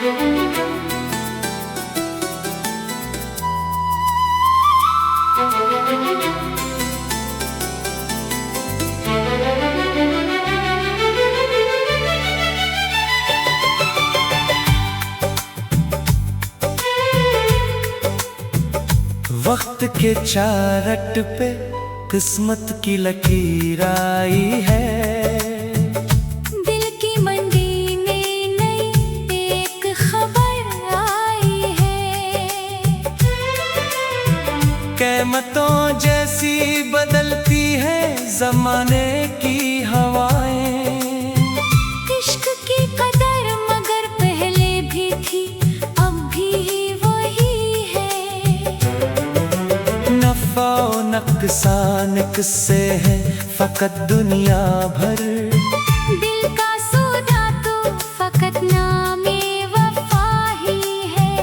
वक्त के चारट पे किस्मत की लकीर आई है। दिल की मंडी में नई एक खबर आई है। क़यामतों जैसी बदलती है ज़माने की हवाएं। इश्क की कदर मगर पहले भी थी, अब भी वही है। नफ़ा व नुक़सान किस्से है फ़कत दुनिया भर। दिल का सौदा तो फ़कत नामे वफ़ा ही है।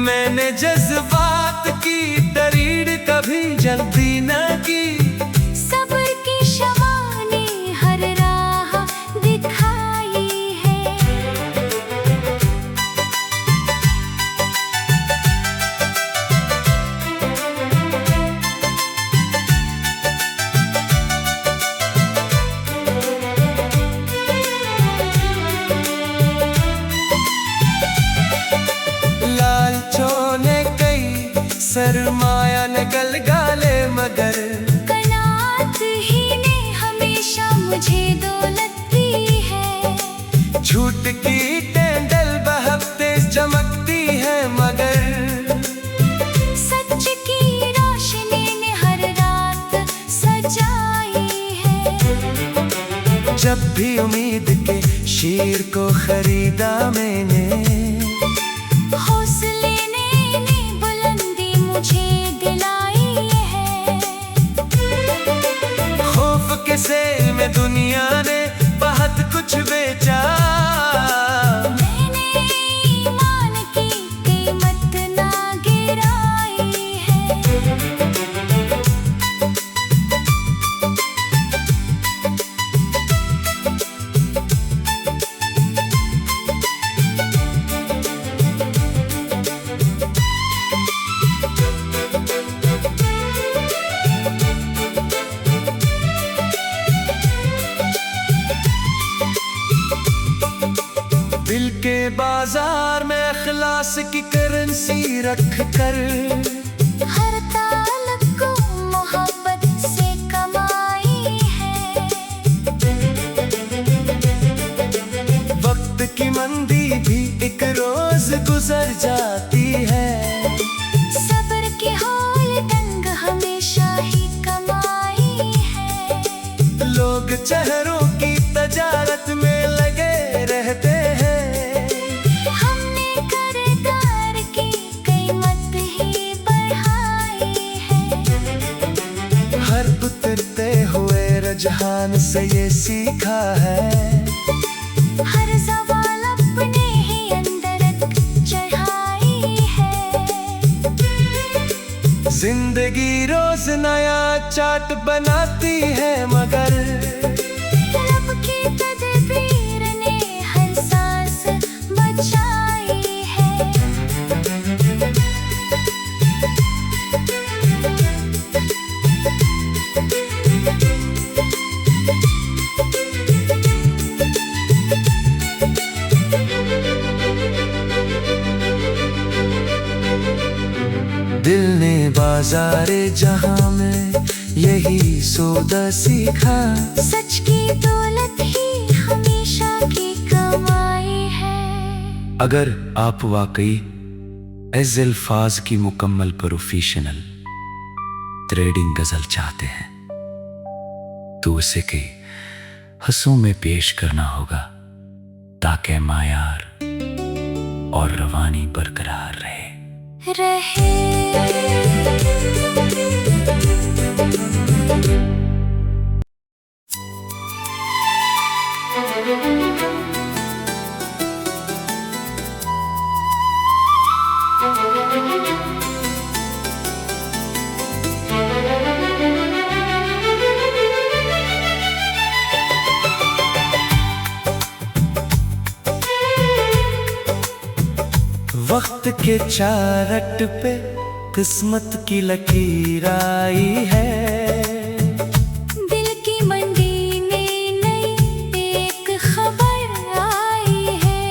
मैंने जज्बात की दरीड़ कभी जल्दी न की। सब्र की शमा ने हर राह दिखाई है। लालचों ने कई सरमाया ने गलगाले मगर कनात ही ने हमेशा मुझे दौलत दी है। झूठ की टेंडल बहकते चमकती है मगर सच की रोशनी ने हर रात सजाई है। जब भी उम्मीद के शीर को खरीदा मैंने, हौसले ने बुलंदी मुझे दिलाई है। खौफ के सेल में दुनिया ने बहुत कुछ बेचा। मैंने ईमान की कीमत ना गिराई है। दिल के बाजार में इखलास की करेंसी रख कर हर ताल्लुक को मोहब्बत से कमाई है। वक्त की मंदी भी एक रोज गुजर जाती है। सब्र की हौल दंग हमेशा ही कमाई है। लोग चेहरों की तजारत में लगे रहते हैं। हमने किरदार की कीमत ही बढ़ाई है। हर उतरते हुए रुझान से ये सीखा है। हर सवाल अपने ही अंदर चढ़ाई है। जिंदगी रोज नया चार्ट बनाती है मगर रब की तदबीर ने हर सांस बचाई है। दिल ने बाजारे जहां में यही सौदा सीखा। सच की दौलत ही हमेशा की कमाई है। अगर आप वाकई इस अल्फाज की मुकम्मल प्रोफेशनल ट्रेडिंग गजल चाहते हैं तो उसे कई हंसों में पेश करना होगा ताकि मायार और रवानी बरकरार रहे। वक्त के चारट पे किस्मत की लकीर आई है। दिल की मंडी में नई एक खबर आई है।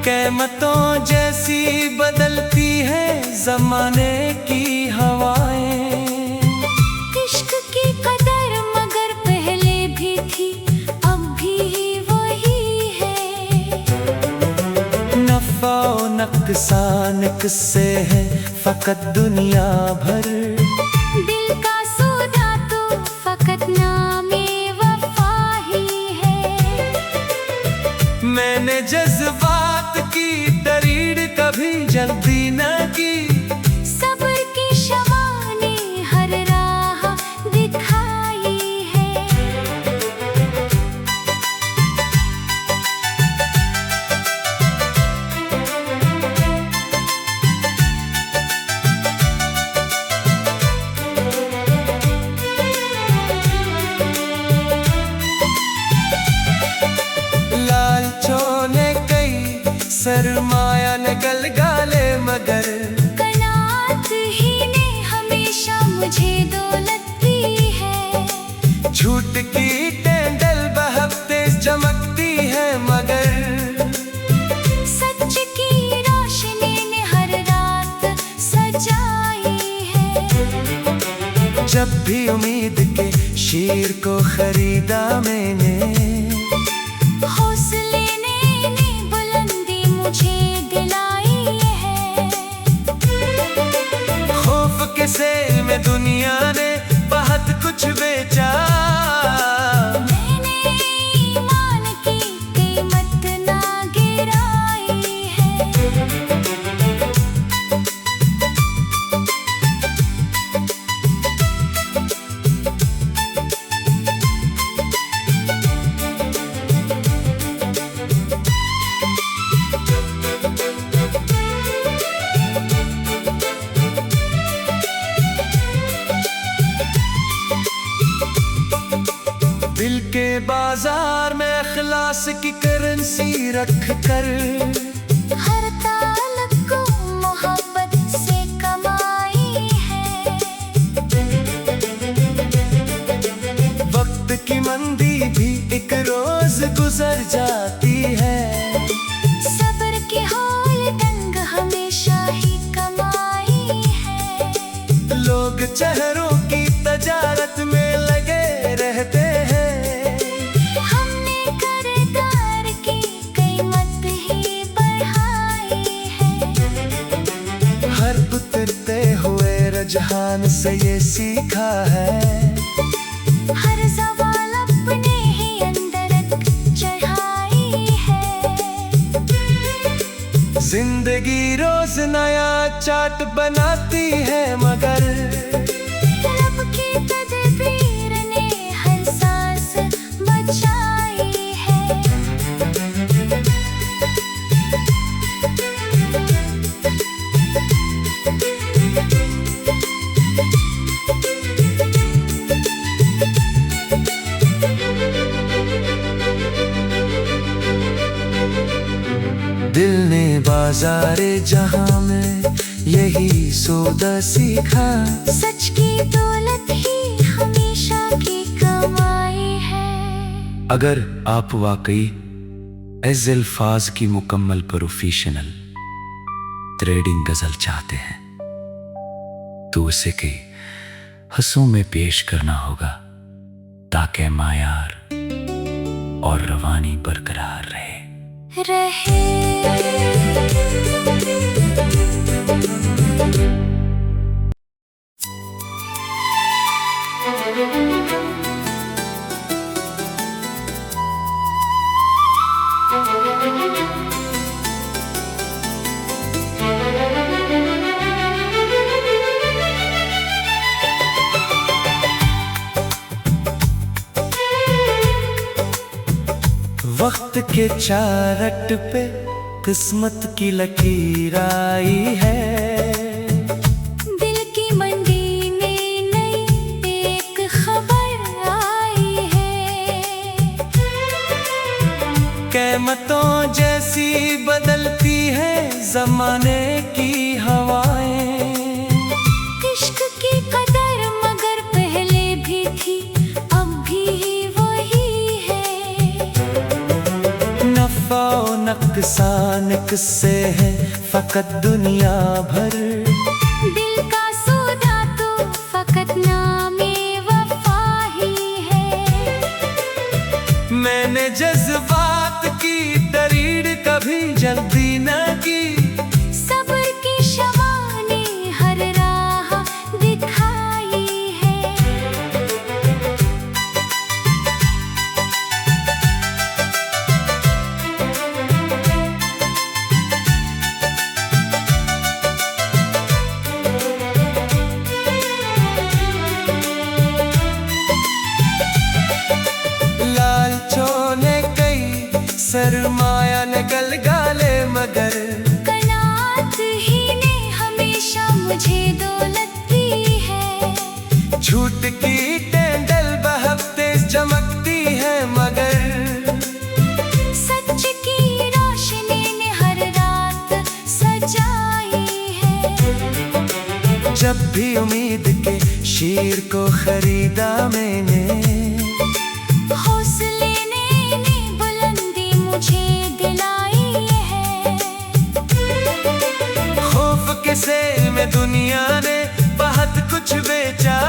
क़यामतों जैसी बदलती है जमाने की हवाएं। इश्क की कदर मगर पहले भी थी, अब भी वही है। नफ़ा व नुक़सान किस्से हैं फ़कत दुनिया भर। दिल का सौदा तो फकत नामे वफा ही है। मैंने जज्बात की दरीड़ कभी जल्दी न की। सब्र की शमा ने हर राह दिखाई है। लालचों ने कई सरमाया निकल गाले मगर। कनात ही ने हमेशा मुझे दौलत दी है। झूठ की टेंडल बहकते चमकती है मगर। सच की रोशनी ने हर रात सजाई है। जब भी उम्मीद के शीर को खरीदा मैंने। हौसले ने बुलंदी मुझे दिलाई है। खौफ के सेल में दुनिया ने बहुत कुछ बेचा। मैंने ईमान की कीमत ना गिराई है। दिल के बाजार में इखलास की करेंसी रख कर। हर ताल्लुक को मोहब्बत से कमाई है। वक्त की मंदी भी एक रोज गुजर जाती है। सब्र की हौल डंग हमेशा ही कमाई है। लोग चेहरों की तजारत में लगे रहते हैं। हमने किरदार की कीमत ही बढ़ाई है। हर उतरते हुए रुझान से ये सीखा है। हर सवाल अपने ही अंदर चढ़ाई है। जिंदगी रोज नया चार्ट बनाती है मगर। रब की तदबीर ने हर सांस बचाई है। दिल ने बाजारे जहां में यही सौदा सीखा। सच की दौलत ही हमेशा की कमाई है। अगर आप वाकई एज अल्फाज की मुकम्मल प्रोफेशनल ट्रेडिंग गजल चाहते हैं तो उसे कई हंसों में पेश करना होगा ताकि मायार और रवानी बरकरार रहे। वक्त के चारट पे किस्मत की लकीर आई है। दिल की मंडी में नई एक खबर आई है। कहमतों जैसी बदलती है जमाने की हवाएं। इश्क की कदर मगर पहले भी थी, अब भी वही है। नफा व नुकसान किससे है फकत दुनिया भर। दिल का सौदा तो फकत नामे वफा ही है। मैंने जज्बात की दरीड़ कभी जल्दी न की। सब्र की शमा ने हर राह दिखाई है। लालचों ने कई सरमाया ने गलगाले मगर। कनात ही ने हमेशा मुझे दौलत दी है। झूठ की टेंडल बहते चमकती है मगर। सच की रोशनी ने हर रात सजाई है। जब भी उम्मीद के शीर को खरीदा मैंने। हौसले ने बुलंदी मुझे दिलाई है। खौफ के सेल में दुनिया ने बहुत कुछ बेचा।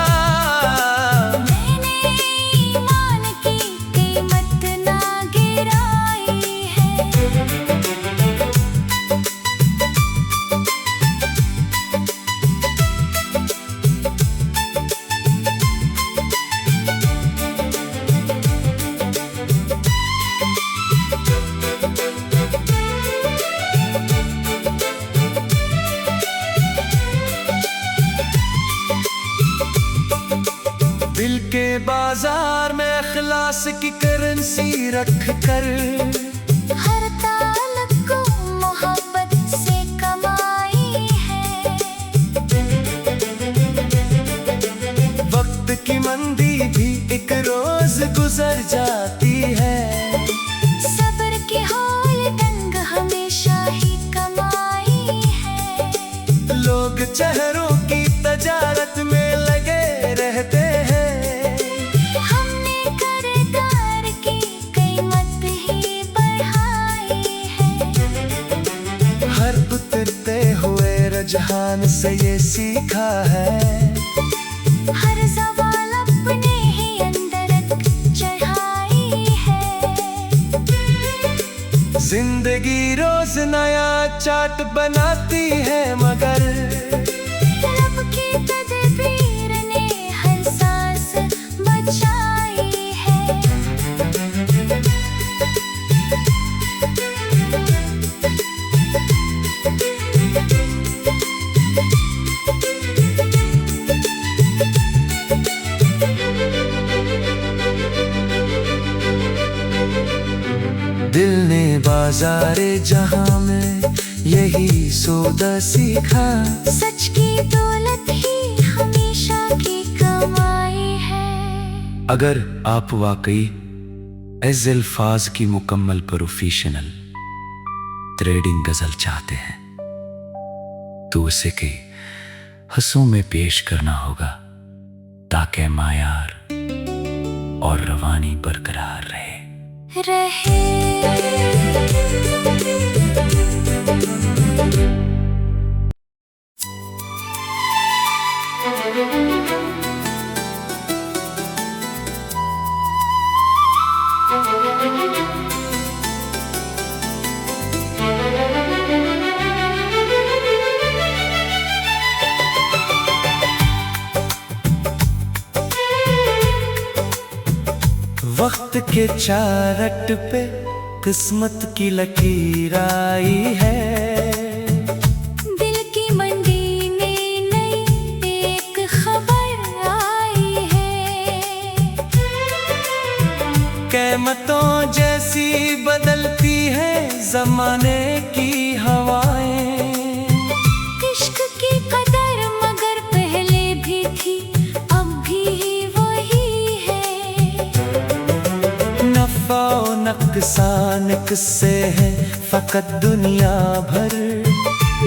मैंने ईमान की कीमत ना गिराई है। दिल के बाजार में इखलास की करेंसी रख कर। हर ताल्लुक को मोहब्बत से कमाई है। वक्त की मंदी भी एक रोज गुजर जाती है। सब्र की हौल दंग हमेशा ही कमाई है। लोग चेहरों की तजारत में लगे रहते हैं। हमने किरदार की कीमत ही बढ़ाई है। हर उतरते हुए रुझान से ये सीखा है। हर सवाल अपने ही अंदर चढ़ाई है। जिंदगी रोज नया चाट बनाती है मगर। रब की तदबीर ने हर सांस बचाई है। दिल ने बाजारे जहां में यही सौदा सीखा। सच की दौलत ही हमेशा की कमाई है। अगर आप वाकई इस अल्फाज की मुकम्मल प्रोफेशनल ट्रेडिंग गजल चाहते हैं तो उसे कई हंसों में पेश करना होगा ताकि मायार और रवानी बरकरार रहे। वक्त के चारट पे किस्मत की लकीर आई है। दिल की मंडी में नई एक खबर आई है। कहमतों जैसी बदलती है जमाने की हवाएं। इश्क की कदर मगर पहले भी थी, अब भी वही है। नफा व नक्सान किस्से हैं फकत दुनिया भर।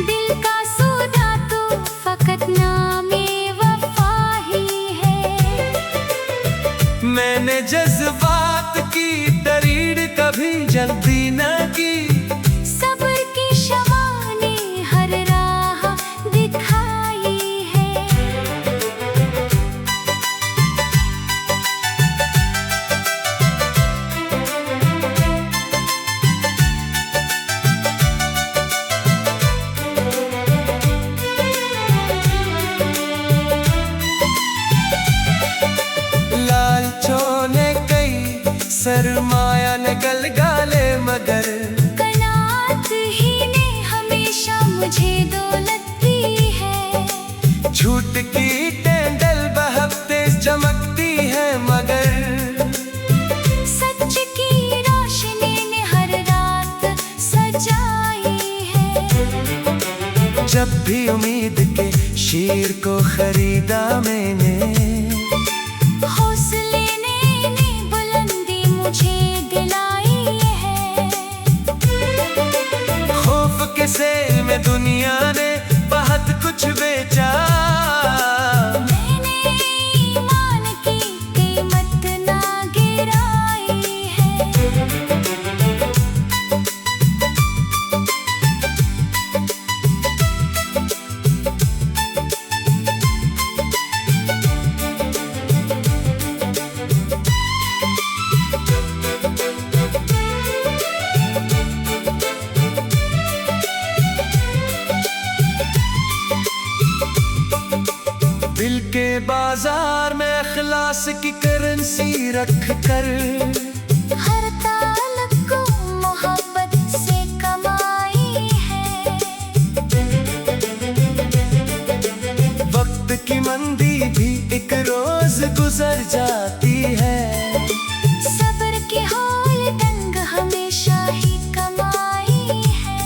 दिल का सौदा तो फकत नामे वफा ही है। मैंने जज्बात की दरीड़ कभी जल्दी न की। सब्र की शमा ने हर राह दिखाई है। लालचों ने कई सरमाया ने गलगाले मगर। कनात ही ने हमेशा मुझे दौलत दी है। झूठ की टेंडल बहकते चमकती है मगर। सच की रोशनी ने हर रात सजाई है। जब भी उम्मीद के शीर को खरीदा मैंने। हौसले ने बुलंदी मुझे दिलाई है। खौफ के सेल में दुनिया ने बहुत कुछ बेचा। मैंने ईमान की कीमत ना गिराई है। दिल के बाजार में इखलास की करेंसी रख कर। हर ताल्लुक को मोहब्बत से कमाई है। वक्त की मंदी भी एक रोज गुजर जाती है। सब्र की हौल तंग हमेशा ही कमाई है।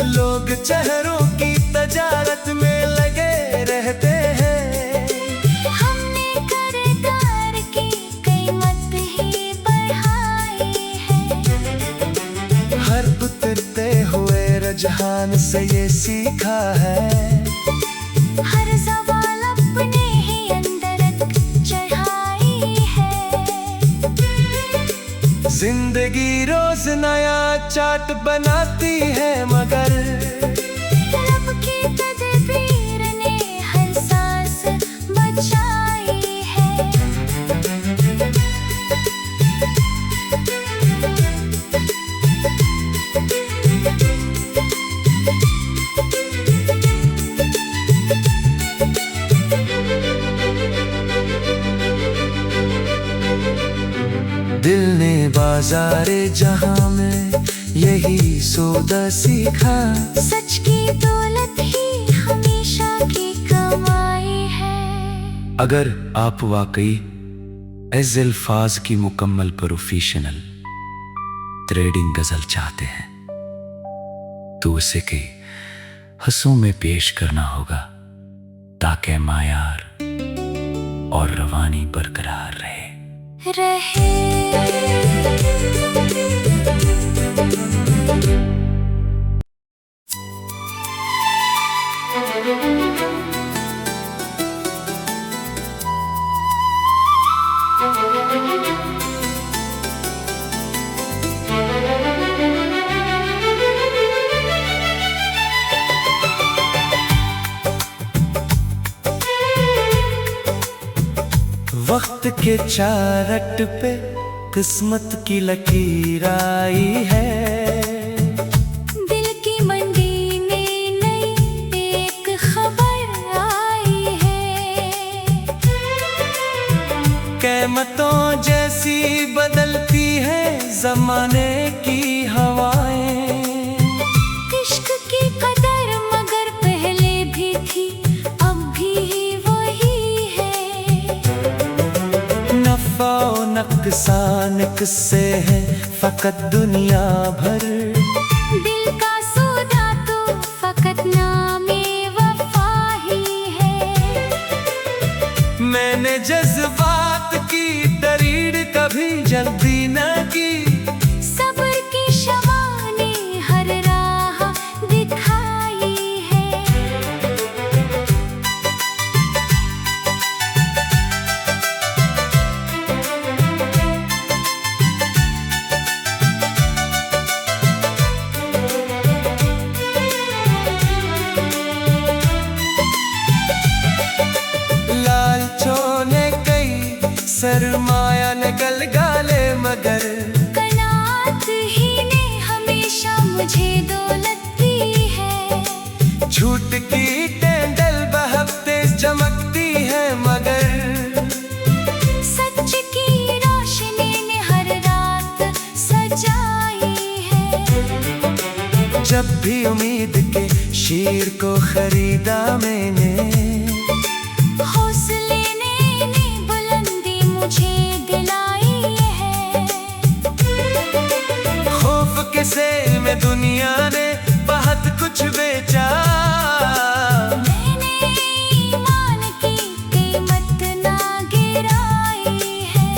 लोग चेहरों की तजारत में लगे रहते हैं। हमने किरदार की कीमत ही बढ़ाई है। हर उतरते हुए रुझान से ये सीखा है। हर सवाल अपने ही अंदर चढ़ाई है। जिंदगी रोज नया चाट बनाती है मगर। रब की तदबीर ने हर सांस बचाई है। दिल ने बाजारे जहां में यही सौदा सीखा। सच की दौलत ही हमेशा की कमाई है। अगर आप वाकई इस अल्फाज की मुकम्मल प्रोफेशनल ट्रेडिंग गजल चाहते हैं तो उसे कई हंसों में पेश करना होगा ताकि मायार और रवानी बरकरार रहे। वक्त के चारट पे किस्मत की लकीर आई है। दिल की मंडी में नई एक खबर आई है। कीमतों जैसी बदलती है जमाने की हवाएं। इश्क की कदर मगर पहले भी थी अब भी वही है। नफा नुकसान किस्से हैं फकत दुनिया भर। दिल का सौदा तो फकत नामे वफा ही है। मैंने जज्बात की दरीड़ कभी जल्दी न की। मगर कनात ही ने हमेशा मुझे दौलत दी है। झूठ की टेंडल बहते चमकती है मगर सच की रोशनी ने हर रात सजाई है। जब भी उम्मीद के शीर को खरीदा मैंने, हौसले ने बुलंदी मुझे दिलाई है। खौफ के सेल में दुनिया ने बहुत कुछ बेचा, मैंने ईमान की कीमत ना गिराई है।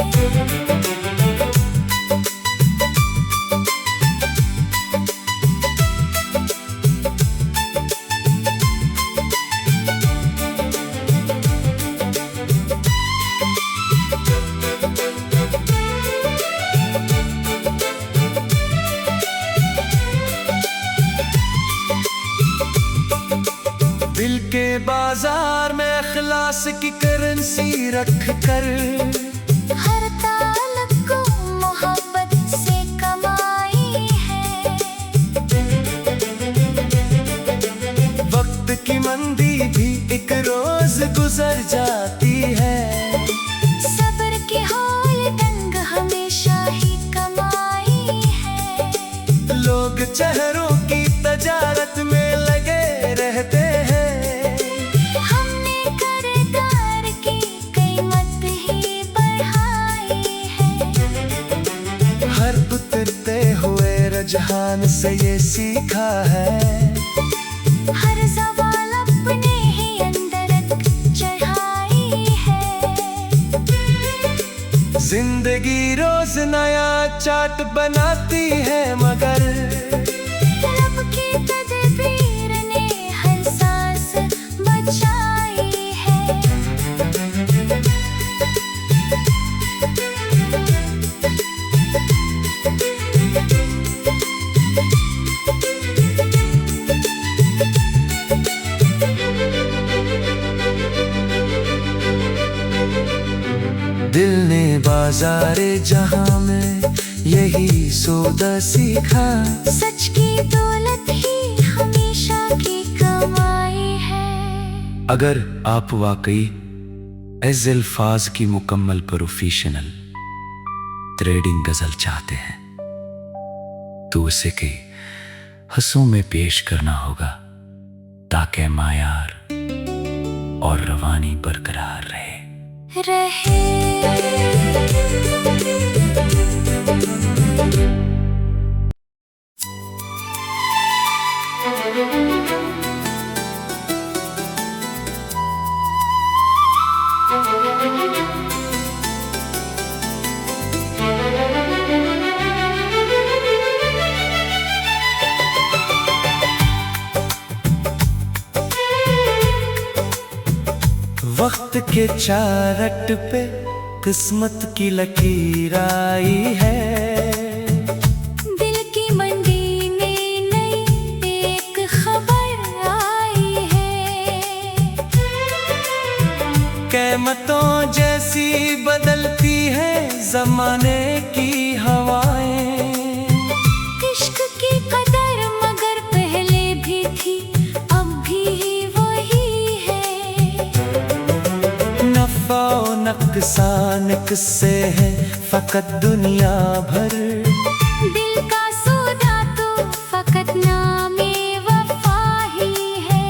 दिल के बाजार में इखलास की करेंसी रख कर, हर तालब को मोहब्बत से कमाई है। वक्त की मंदी भी एक रोज गुजर जाती है, सब्र के हौल दंग हमेशा ही कमाई है। लोग चेहरों की तजारत में लगे रहते हैं, हमने किरदार की कीमत ही बढ़ाई है। हर उतरते हुए रुझान से ये सीखा है, हर सवाल अपने ही अंदर चढ़ाई है। जिंदगी रोज नया चार्ट बनाती है मगर रब की तदबीर ने हर सांस बचाई है। दिल ने बाजारे जहां में यही सौदा सीखा, सच की दौलत ही हमेशा की कमाई है। अगर आप वाकई इस अल्फाज की मुकम्मल प्रोफेशनल ट्रेडिंग गजल चाहते हैं तो उसे कई हंसों में पेश करना होगा ताकि मायार और रवानी बरकरार रहे। वक्त के चारट पे किस्मत की लकीर आई है, दिल की मंडी में नई एक खबर आई है। कीमतों जैसी बदलती है जमाने की हवाएं, इश्क की कदर मगर पहले भी थी अब भी वही है। नफा नुकसान किससे है फकत दुनिया भर, दिल का सौदा तो फकत नामे वफा ही है।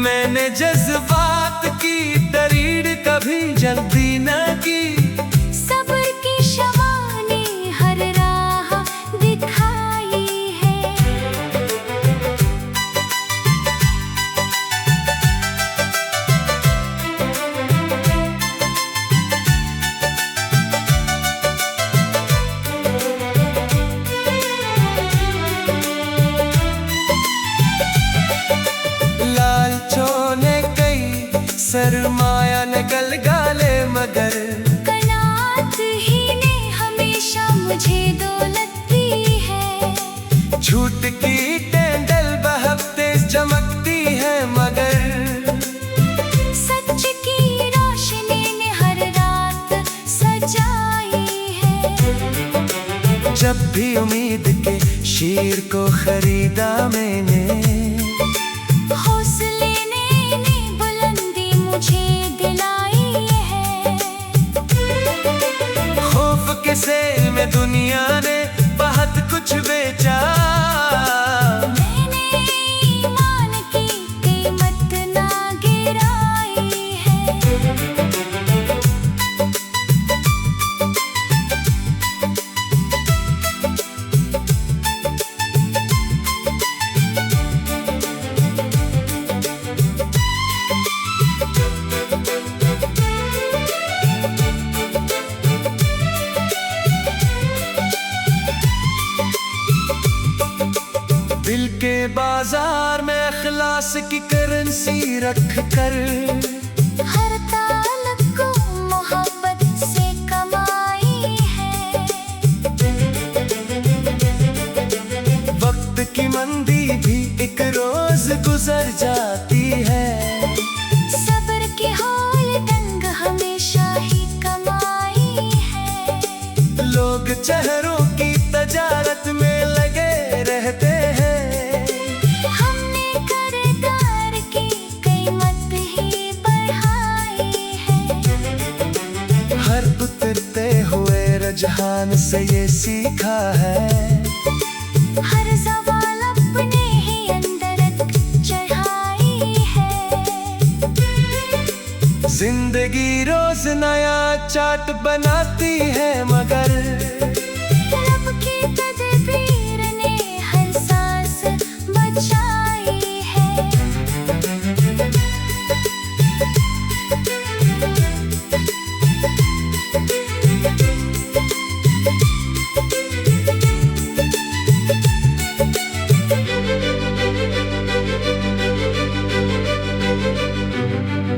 मैंने जज्बात की दरीड़ कभी जल्दी न की, सब्र की शमा ने हर राह दिखाई है। सरमाया निकल गाले मगर कनात ही ने हमेशा मुझे दौलत दी है। झूठ की टेंडल बहते चमकती है मगर सच की रोशनी ने हर रात सजाई है। जब भी उम्मीद के शेर को खरीदा मैंने, हौसले ने बुलंदी मुझे दिलाई है। खौफ के सेल में दुनिया ने बहुत कुछ बेचा, मैंने ईमान की कीमत ना गिराई है। दिल के बाजार में इखलास की करेंसी रख कर, हर तालब को मोहब्बत से कमाई है। वक्त की मंदी भी एक रोज गुजर जाती है, सब्र की हौल दंग हमेशा ही कमाई है। लोग चेहरों की तजारत में लगे रहते हैं, हमने किरदार की कीमत ही बढ़ाई है। हर उतरते हुए रुझान से ये सीखा है, हर सवाल अपने ही अंदर चढ़ाई है। जिंदगी रोज नया चार्ट बनाती है, मगर रब की तदबीर ने हर सांस बचाई है।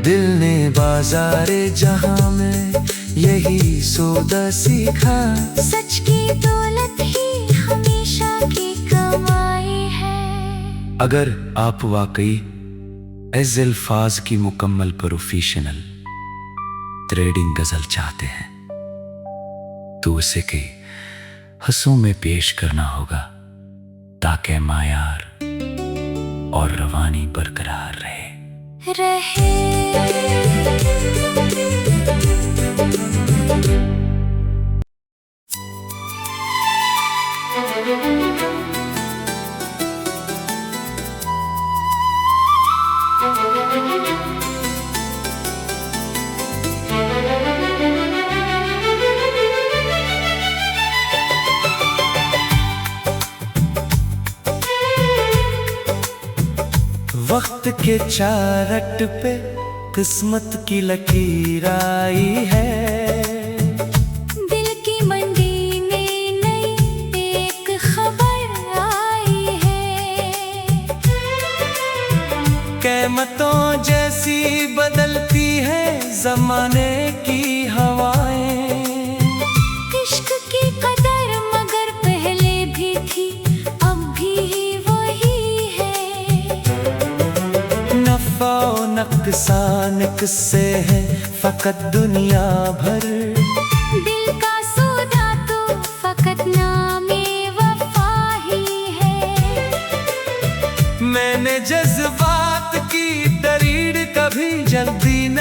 दिल ने बाजारे जहां में यही सौदा सीखा, सच की दौलत ही हमेशा की कमाई है। अगर आप वाकई इस अल्फाज की मुकम्मल प्रोफेशनल ट्रेडिंग गजल चाहते हैं, तो उसे कई हंसों में पेश करना होगा, ताकि मायार और रवानी बरकरार रहे। वक्त के चारट पे किस्मत की लकीर आई है, दिल की मंडी में नई एक खबर आई है। कीमतों जैसी बदलती है जमाने की हवाएं, इश्क की कदर मगर पहले भी थी, अब भी वही है। नफा नुकसान किससे है फकत दुनिया भर, दिल का सौदा तो फकत नामे वफा ही है। मैंने जज्बात की दरीड़ कभी जल्दी न